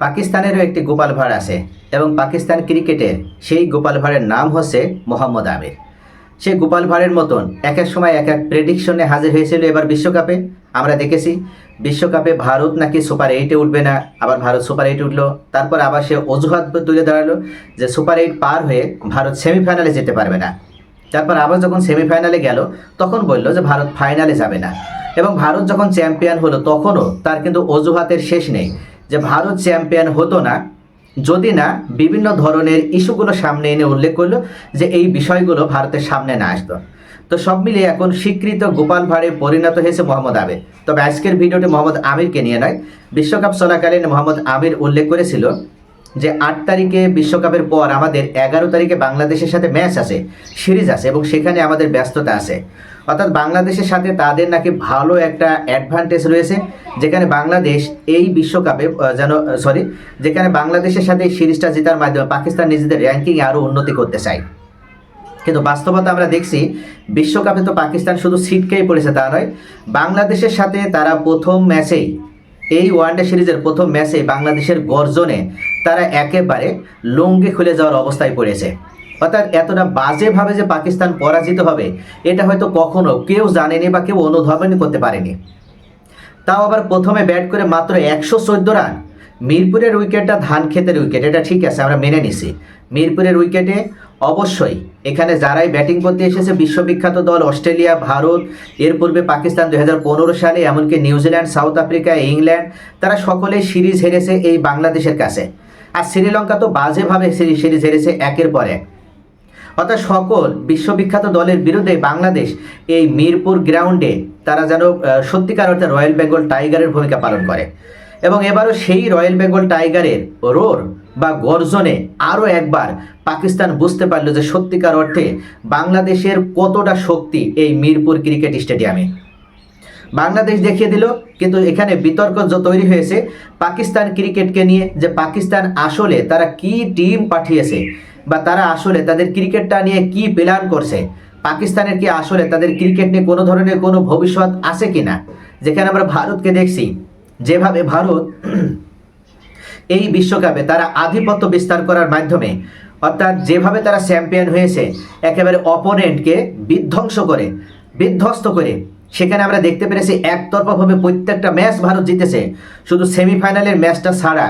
পাকিস্তানেরও একটি গোপাল ভাঁড় আছে এবং পাকিস্তান ক্রিকেটের সেই গোপাল ভাঁড়ের নাম হচ্ছে মোহাম্মদ আমির। সেই গোপাল ভাঁড়ের মতন এক এক সময় এক এক প্রেডিকশনে হাজির হয়েছিল। এবার বিশ্বকাপে আমরা দেখেছি বিশ্বকাপে ভারত নাকি সুপার এইটে উঠবে না, আবার ভারত সুপার এইটে উঠলো। তারপর আবার সে অজুহাত তুলে দাঁড়ালো যে সুপার এইট পার হয়ে ভারত সেমিফাইনালে যেতে পারবে না। তারপর আবার যখন সেমিফাইনালে গেল তখন বলল যে ভারত ফাইনালে যাবে না। এবং ভারত যখন চ্যাম্পিয়ন হলো তখনও তার কিন্তু অজুহাতের শেষ নেই যে ভারত চ্যাম্পিয়ন হতো না যদি না বিভিন্ন ধরনের ইস্যুগুলো সামনে এনে উল্লেখ করলো যে এই বিষয়গুলো ভারতের সামনে না আসতো। তো সব মিলিয়ে এখন স্বীকৃত গোপাল ভাঁড়ে পরিণত হয়েছে মোহাম্মদ আমির। তবে আজকের ভিডিওটি মোহাম্মদ আমিরকে নিয়ে নয়, বিশ্বকাপ চলাকালীন মোহাম্মদ আমির উল্লেখ করেছিল যে 8 তারিখে বিশ্বকাপের পর আমাদের 11 তারিখে বাংলাদেশের সাথে ম্যাচ আছে, সিরিজ আছে এবং সেখানে আমাদের ব্যস্ততা আছে। অর্থাৎ বাংলাদেশের সাথে তাদের নাকি ভালো একটা অ্যাডভান্টেজ রয়েছে, যেখানে বাংলাদেশ এই বিশ্বকাপে যেখানে বাংলাদেশের সাথে এই সিরিজটা জেতার মাধ্যমে পাকিস্তান নিজেদের র্যাঙ্কিং আরও উন্নতি করতে চায়। কিন্তু বাস্তবতা আমরা দেখছি বিশ্বকাপে তো পাকিস্তান শুধু ছিটকেই পড়েছে তা নয়, বাংলাদেশের সাথে তারা প্রথম ম্যাচেই এই ওয়ানডে সিরিজের প্রথম ম্যাচে বাংলাদেশের গর্জনে তারা একেবারে লুঙ্গি খুলে যাওয়ার অবস্থায় পড়েছে। অর্থাৎ এতটা বাজেভাবে যে পাকিস্তান পরাজিত হবে এটা হয়তো কখনো কেউ জানেনি বা কেউ অনুধাবনই করতে পারেনি। তাও আবার প্রথমে ব্যাট করে মাত্র 114 রান। মিরপুরের উইকেটটা ধান ক্ষেতের উইকেট, এটা ঠিক আছে, আমরা মেনে নিছি। মিরপুরের উইকেটে অবশ্যই এখানে যারাই ব্যাটিং করতে এসেছে বিশ্ববিখ্যাত দল অস্ট্রেলিয়া, ভারত, এর পূর্বে পাকিস্তান 2015 সালে, এমনকি নিউজিল্যান্ড, সাউথ আফ্রিকা, ইংল্যান্ড, তারা সকলেই সিরিজ হেরেছে এই বাংলাদেশের কাছে। আর শ্রীলঙ্কা তো বাজেভাবে সিরিজ হেরেছে একের পর এক। অর্থাৎ সকল বিশ্ববিখ্যাত দলের বিরুদ্ধে বাংলাদেশ এই মিরপুর গ্রাউন্ডে তারা যেন সত্যিকার অর্থে রয়্যাল বেঙ্গল টাইগারের ভূমিকা পালন করে। এবং এবারও সেই রয়্যাল বেঙ্গল টাইগারের রোর বা গর্জনে আরও একবার পাকিস্তান বুঝতে পারলো যে সত্যিকার অর্থে বাংলাদেশের কতটা শক্তি এই মিরপুর ক্রিকেট স্টেডিয়ামে। বাংলাদেশ দেখিয়ে দিল। কিন্তু এখানে বিতর্ক তৈরি হয়েছে পাকিস্তান ক্রিকেটকে নিয়ে, যে পাকিস্তান আসলে তারা কি টিম পাঠিয়েছে বা তারা আসলে তাদের ক্রিকেটটা নিয়ে কি প্ল্যান করছে, পাকিস্তানের কি আসলে তাদের ক্রিকেট নিয়ে কোনো ধরনের কোনো ভবিষ্যৎ আছে কিনা। যেখানে আমরা ভারতকে দেখছি যেভাবে ভারত এই বিশ্বকাপে তারা আধিপত্য বিস্তার করার মাধ্যমে, অর্থাৎ যেভাবে তারা চ্যাম্পিয়ন হয়েছে একেবারে অপোনেন্টকে বিধ্বস্ত করে সেখানে আমরা দেখতে পেরেছি একতরফাভাবে প্রত্যেকটা ম্যাচ ভারত জিতেছে। শুধু সেমিফাইনালের ম্যাচটা ছাড়া,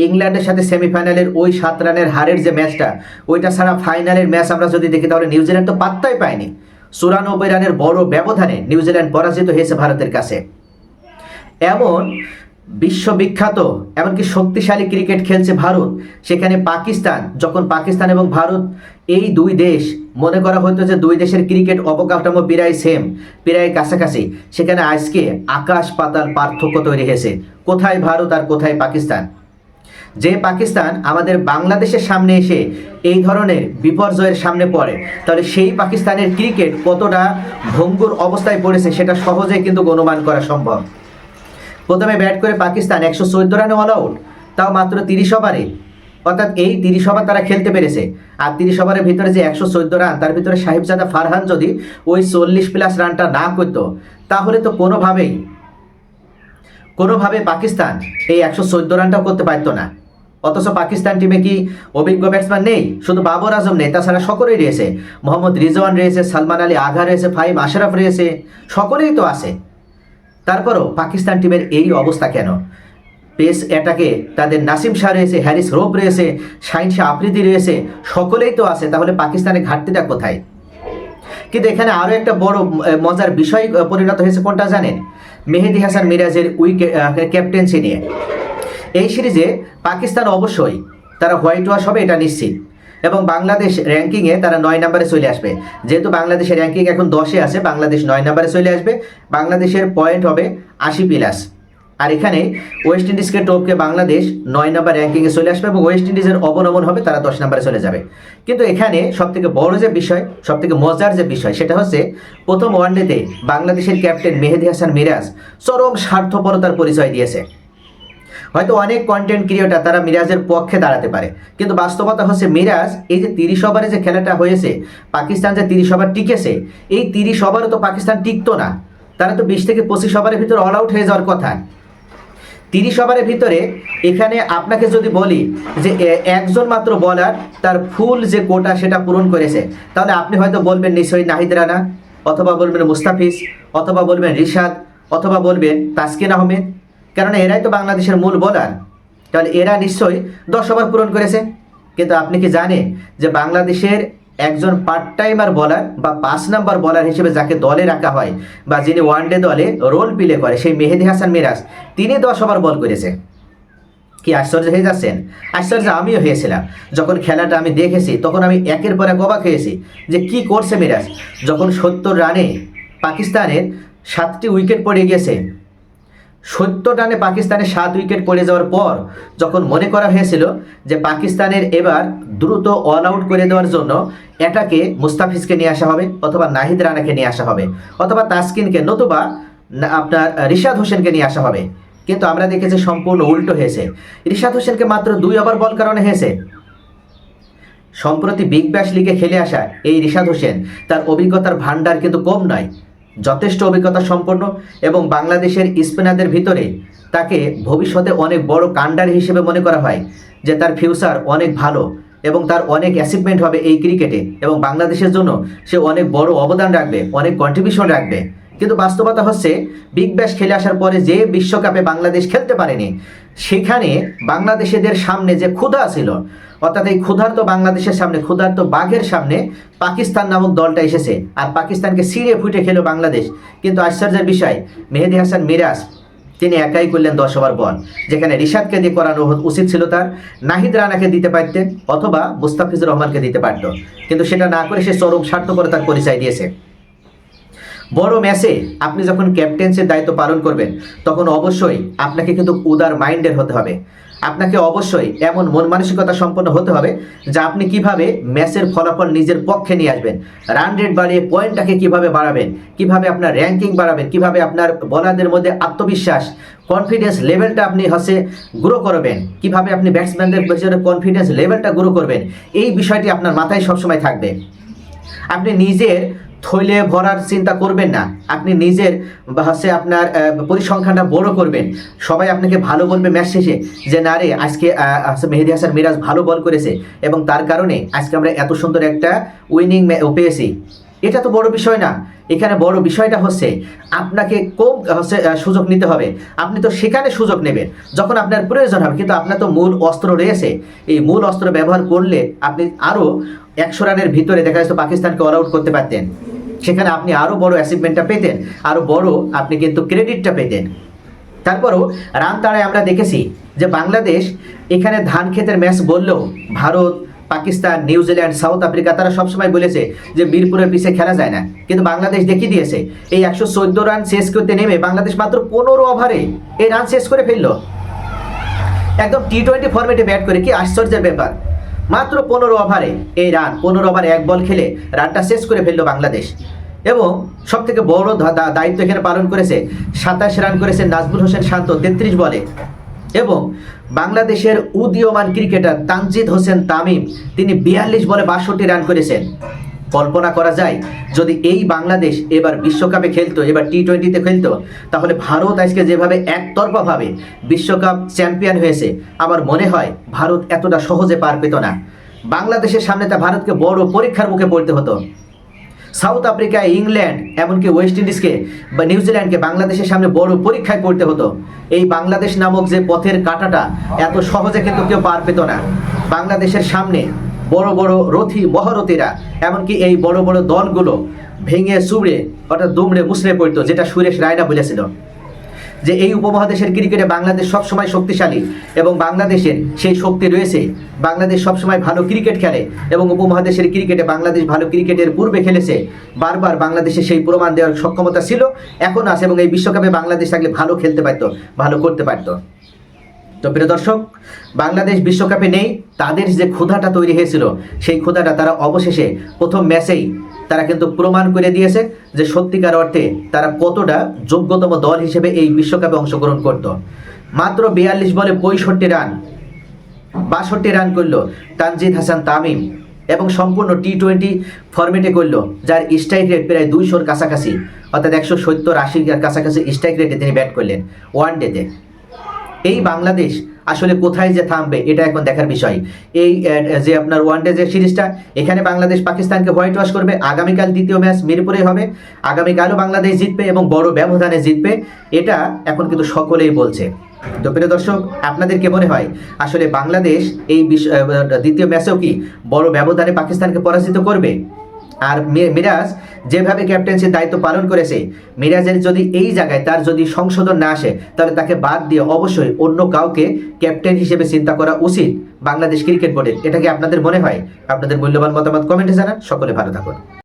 ইংল্যান্ডের সাথে সেমিফাইনালের ওই 7 রানের হারের যে ম্যাচটা, ওইটা ছাড়া ফাইনালের ম্যাচ আমরা যদি দেখি তাহলে নিউজিল্যান্ড তো পাত্তাই পায়নি। 94 রানের বড় ব্যবধানে নিউজিল্যান্ড পরাজিত হয়েছে ভারতের কাছে। এমন বিশ্ববিখ্যাত এমনকি শক্তিশালী ক্রিকেট খেলছে ভারত, সেখানে পাকিস্তান এবং ভারত এই দুই দেশ মনে করা হতো যে দুই দেশের ক্রিকেট অবকাঠামো প্রায় কাছাকাছি, সেখানে আজকে আকাশ পাতাল পার্থক্য তৈরি হয়েছে। কোথায় ভারত আর কোথায় পাকিস্তান। যে পাকিস্তান আমাদের বাংলাদেশের সামনে এসে এই ধরনের বিপর্যয়ের সামনে পড়ে, তাহলে সেই পাকিস্তানের ক্রিকেট কতটা ভঙ্গুর অবস্থায় পড়েছে সেটা সহজেই কিন্তু অনুমান করা সম্ভব। প্রথমে ব্যাট করে পাকিস্তান 114 রানে অল আউট, তাও মাত্র 30 ওভারে। অর্থাৎ এই 30 ওভার তারা খেলতে পেরেছে। আর 30 ওভারের ভিতরে যে 114 রান, তার ভিতরে সাহিবজাদা ফারহান যদি ওই 40+ রানটা না করতো তাহলে তো কোনোভাবে পাকিস্তান এই 114 রানটাও করতে পারতো না। অথচ পাকিস্তান টিমে কি অভিজ্ঞ ব্যাটসম্যান নেই? শুধু বাবর আজম নেই, তাছাড়া সকলেই রয়েছে। মোহাম্মদ রিজওয়ান রয়েছে, সালমান আলী আগা রয়েছে, ফাহিম আশরাফ রয়েছে, সকলেই তো আছে। তারপরও পাকিস্তান টিমের এই অবস্থা কেন? পেস অ্যাটাকে তাদের নাসিম শাহ রয়েছে, হ্যারিস রোপ রয়েছে, শাহিন শাহ আফ্রিদি রয়েছে, সকলেই তো আছে, তাহলে পাকিস্তানের ঘাটতিটা কোথায়? কিন্তু এখানে আরও একটা বড় মজার বিষয় পরিণত হয়েছে, কোনটা জানেন? মেহেদী হাসান মিরাজের ক্যাপ্টেন্সি নিয়ে এই সিরিজে পাকিস্তান অবশ্যই তারা হোয়াইট ওয়াশ হবে, এটা নিশ্চিত। এবং বাংলাদেশ র্যাঙ্কিংয়ে তারা 9 নম্বরে চলে আসবে। যেহেতু বাংলাদেশের র্যাঙ্কিং এখন 10-এ আছে, বাংলাদেশ 9 নম্বরে চলে আসবে। বাংলাদেশের পয়েন্ট হবে 80+। আর এখানে ওয়েস্ট ইন্ডিজকে টপকে বাংলাদেশ 9 নম্বর র্যাঙ্কিংয়ে চলে আসবে এবং ওয়েস্ট ইন্ডিজের অবনমন হবে, তারা 10 নম্বরে চলে যাবে। কিন্তু এখানে সবথেকে বড় যে বিষয়, সবথেকে মজার যে বিষয়, সেটা হচ্ছে প্রথম ওয়ানডেতে বাংলাদেশের ক্যাপ্টেন মেহেদী হাসান মিরাজ চরম স্বার্থপরতার পরিচয় দিয়েছে। হয়তো অনেক কন্টেন্ট ক্রিয়েটর তারা মিরাজের পক্ষে দাঁড়াতে পারে, কিন্তু বাস্তবতা হচ্ছে মিরাজ এই যে 30 ওভারে যে খেলাটা হয়েছে, পাকিস্তান যে 30 ওভার টিকেছে, এই 30 ওভারও তো পাকিস্তান টিকতো না। তারা তো 20 থেকে 25 ওভারের ভিতরে অল আউট হয়ে যাওয়ার কথা। 30 ওভারের ভিতরে এখানে আপনাকে যদি বলি যে একজন মাত্র বলার তার ফুল যে কোটা সেটা পূরণ করেছে, তাহলে আপনি হয়তো বলবেন নিশ্চয়ই নাহিদ রানা, অথবা বলবেন মুস্তাফিজ, অথবা বলবেন রিশাদ, অথবা বলবেন তাসকিন আহমেদ, কেননা এরাই তো বাংলাদেশের মূল বোলার। তাহলে এরা নিশ্চয়ই 10 ওভার পূরণ করেছে। কিন্তু আপনি কি জানেন যে বাংলাদেশের একজন পার্ট টাইমার বলার বা 5 নাম্বার বলার হিসেবে যাকে দলে রাখা হয় বা যিনি ওয়ানডে দলে রোল প্লে করে, সেই মেহেদী হাসান মিরাজ, তিনি 10 ওভার বল করেছে। কি আশ্চর্য হয়ে যাচ্ছেন? আশ্চর্য আমিও হয়েছিলাম যখন খেলাটা আমি দেখেছি, তখন আমি একের পর এক অবাক হয়েছি যে কি করছে মিরাজ। যখন 70 রানে পাকিস্তানের 7টি উইকেট পড়ে গিয়েছে, 70 রানে পাকিস্তানের 7 উইকেট পড়ে যাওয়ার পর যখন মনে করা হয়েছিল যে পাকিস্তানের এবার দ্রুত অল আউট করে দেওয়ার জন্য এটাকে মুস্তাফিজকে নিয়ে আসা হবে, অথবা নাহিদ রানাকে নিয়ে আসা হবে, অথবা তাসকিনকে, নতুবা আপনার রিশাদ হোসেনকে নিয়ে আসা হবে, কিন্তু আমরা দেখেছি সম্পূর্ণ উল্টো হয়েছে। রিশাদ হোসেনকে মাত্র 2 ওভার বল কারণে হয়েছে। সম্প্রতি বিগ ব্যাশ লিগে খেলে আসা এই রিশাদ হোসেন, তার অভিজ্ঞতার ভান্ডার কিন্তু কম নয়, যথেষ্ট অভিজ্ঞতা সম্পন্ন, এবং বাংলাদেশের স্পিনারদের ভিতরে তাকে ভবিষ্যতে অনেক বড় কান্ডার হিসেবে মনে করা হয়, যে তার ফিউচার অনেক ভালো এবং তার অনেক অ্যাচিভমেন্ট হবে এই ক্রিকেটে, এবং বাংলাদেশের জন্য সে অনেক বড় অবদান রাখবে, অনেক কন্ট্রিবিউশন রাখবে। কিন্তু বাস্তবতা হচ্ছে বিগ ব্যাশ খেলে আসার পরে যে বিশ্বকাপে বাংলাদেশ খেলতে পারেনি, সেখানে বাংলাদেশিদের সামনে যে ক্ষুধা ছিল, অর্থাৎ এই ক্ষুধার্ত বাংলাদেশের সামনে, ক্ষুধার্ত বাঘের সামনে পাকিস্তান নামক দলটা এসেছে, আর পাকিস্তানকে ছিঁড়ে ফুটে খেলো বাংলাদেশ। কিন্তু আশ্চর্যের বিষয়, মেহেদী হাসান মিরাজ তিনি একাই করলেন 10 ওভার বল, যেখানে রিশাদকে দিয়ে করানো উচিত ছিল তার, নাহিদ রানাকে দিতে পারতেন, অথবা মুস্তাফিজুর রহমানকে দিতে পারত, কিন্তু সেটা না করে সে চরম স্বার্থপরতার পরিচয় দিয়েছে। বড় ম্যাচে আপনি যখন ক্যাপ্টেন্সির দায়িত্ব পালন করবেন, তখন অবশ্যই আপনাকে কিন্তু উদার মাইন্ডের হতে হবে। আপনাকে অবশ্যই এমন মন মানসিকতা সম্পন্ন হতে হবে যে আপনি কিভাবে ম্যাচের ফলাফল নিজের পক্ষে নিয়ে আসবেন, রান রেট বাড়িয়ে পয়েন্টটাকে কিভাবে বাড়াবেন, কিভাবে আপনার র্যাঙ্কিং বাড়াবেন, কিভাবে আপনার বোলারদের মধ্যে আত্মবিশ্বাস, কনফিডেন্স লেভেলটা আপনি গ্রো করবেন, কিভাবে আপনি ব্যাটসম্যানদের পেছনে কনফিডেন্স লেভেলটা গ্রো করবেন, এই বিষয়টি আপনার মাথায় সবসময় থাকবে। আপনি নিজের থইলে ভরার চিন্তা করবেন না, আপনি নিজের আপনার পরিসংখ্যানটা বড় করবেন। সবাই আপনাকে ভালো বলবে ম্যাচ শেষে যে না রে, আজকে মেহেদী হাসান মিরাজ ভালো বল করেছে এবং তার কারণে আজকে আমরা এত সুন্দর একটা উইনিং পেয়েছি। এটা তো বড় বিষয় না। এখানে বড় বিষয়টা হচ্ছে আপনাকে কম সুযোগ নিতে হবে। আপনি তো সেখানে সুযোগ নেবেন যখন আপনার প্রয়োজন হবে, কিন্তু আপনার তো মূল অস্ত্র রয়েছে। এই মূল অস্ত্র ব্যবহার করলে আপনি আরও 100 রানের ভিতরে দেখা যাচ্ছে পাকিস্তানকে অল আউট করতে পারতেন। সেখানে আপনি আরও বড় অ্যাচিভমেন্টটা পেতেন, আরও বড় আপনি কিন্তু ক্রেডিটটা পেতেন। তারপরও রান তাড়ায় আমরা দেখেছি যে বাংলাদেশ এখানে ধান ক্ষেতের ম্যাচ বললেও Bharat, Pakistan, New Zealand, south Africa তারা সবসময় বলেছে যে মিরপুরের পিছে খেলা যায় না, কিন্তু বাংলাদেশ দেখিয়ে দিয়েছে। এই 114 রান শেষ করতে নেমে বাংলাদেশ মাত্র 15 ওভারে এই রান শেষ করে ফেললো, একদম টি-20 ফরম্যাটে ব্যাট করে। কি আশ্চর্যের ব্যাপার, মাত্র 15 ওভারে এই রান, 15 ওভার এক বল খেলে রানটা শেষ করে ফেললো বাংলাদেশ। এবং সবথেকে বড় দায়িত্ব এখানে পালন করেছে, 27 রান করেছে নাজমুল হোসেন শান্ত 33 বলে, এবং বাংলাদেশের উদীয়মান ক্রিকেটার তানজিদ হোসেন তামিম তিনি 42 বলে 62 রান করেছেন। কল্পনা করা যায় যদি এই বাংলাদেশ এবার বিশ্বকাপে খেলতো, এবার টি-20তে খেলতো, তাহলে ভারত আজকে যেভাবে একতরফাভাবে বিশ্বকাপ চ্যাম্পিয়ন হয়েছে, আমার মনে হয় ভারত এতটা সহজে পার পেত না। বাংলাদেশের সামনে তা ভারতকে বড় পরীক্ষার মুখে পড়তে হতো। সাউথ আফ্রিকা, ইংল্যান্ড, এমনকি ওয়েস্ট ইন্ডিজকে বা নিউজিল্যান্ডকে বাংলাদেশের সামনে বড় পরীক্ষায় পড়তে হতো। এই বাংলাদেশ নামক যে পথের কাঁটাটা এত সহজে কিন্তু কেউ পার পেত না। বাংলাদেশের সামনে বড় বড় রথী মহারথীরা, এমনকি এই বড় বড় দলগুলো ভেঙে চুড়ে অর্থাৎ দুমড়ে মুচড়ে পড়তো, যেটা সুরেশ রায়না বলেছিল যে এই উপমহাদেশের ক্রিকেটে বাংলাদেশ সবসময় শক্তিশালী এবং বাংলাদেশের সেই শক্তি রয়েছে। বাংলাদেশ সবসময় ভালো ক্রিকেট খেলে এবং উপমহাদেশের ক্রিকেটে বাংলাদেশ ভালো ক্রিকেটের পূর্বে খেলেছে, বারবার বাংলাদেশের সেই প্রমাণ দেওয়ার সক্ষমতা ছিল, এখন আছে, এবং এই বিশ্বকাপে বাংলাদেশ থাকলে ভালো খেলতে পারতো, ভালো করতে পারতো। তো প্রিয় দর্শক, বাংলাদেশ বিশ্বকাপে নেই, তাদের যে ক্ষুধাটা তৈরি হয়েছিল সেই ক্ষুধাটা তারা অবশেষে প্রথম ম্যাচেই তারা কিন্তু প্রমাণ করে দিয়েছে যে সত্যিকার অর্থে তারা কতটা যোগ্যতম দল হিসেবে এই বিশ্বকাপে অংশগ্রহণ করত। মাত্র 42 বলে 65 রান, 62 রান করলো তানজিদ হাসান তামিম, এবং সম্পূর্ণ টি-20 ফরম্যাটে করলো, যার স্ট্রাইক রেট প্রায় 200-র কাছাকাছি, অর্থাৎ 170-80-এর কাছাকাছি স্ট্রাইক রেটে তিনি ব্যাট করলেন ওয়ান ডেতে। এই বাংলাদেশ আসলে কোথায় যে থামবে এটা এখন দেখার বিষয়। এই যে আপনার ওয়ানডে যে সিরিজটা, এখানে বাংলাদেশ পাকিস্তানকে হোয়াইট ওয়াশ করবে। আগামীকাল দ্বিতীয় ম্যাচ মিরপুরে হবে, আগামীকালও বাংলাদেশ জিতবে এবং বড় ব্যবধানে জিতবে, এটা এখন কিন্তু সকলেই বলছে। তো প্রিয় দর্শক, আপনাদের কি মনে হয় আসলে বাংলাদেশ এই দ্বিতীয় ম্যাচেও কি বড় ব্যবধানে পাকিস্তানকে পরাজিত করবে? আর মিরাজ যেভাবে ক্যাপ্টেন্সির দায়িত্ব পালন করেছে, মিরাজের যদি এই জায়গায় তার যদি সংশোধন না আসে, তাহলে তাকে বাদ দিয়ে অবশ্যই অন্য কাউকে ক্যাপ্টেন হিসেবে চিন্তা করা উচিত বাংলাদেশ ক্রিকেট বোর্ডের। এটা কি আপনাদের মনে হয়? আপনাদের মূল্যবান মতামত কমেন্টে জানান। সকলে ভালো থাকুন।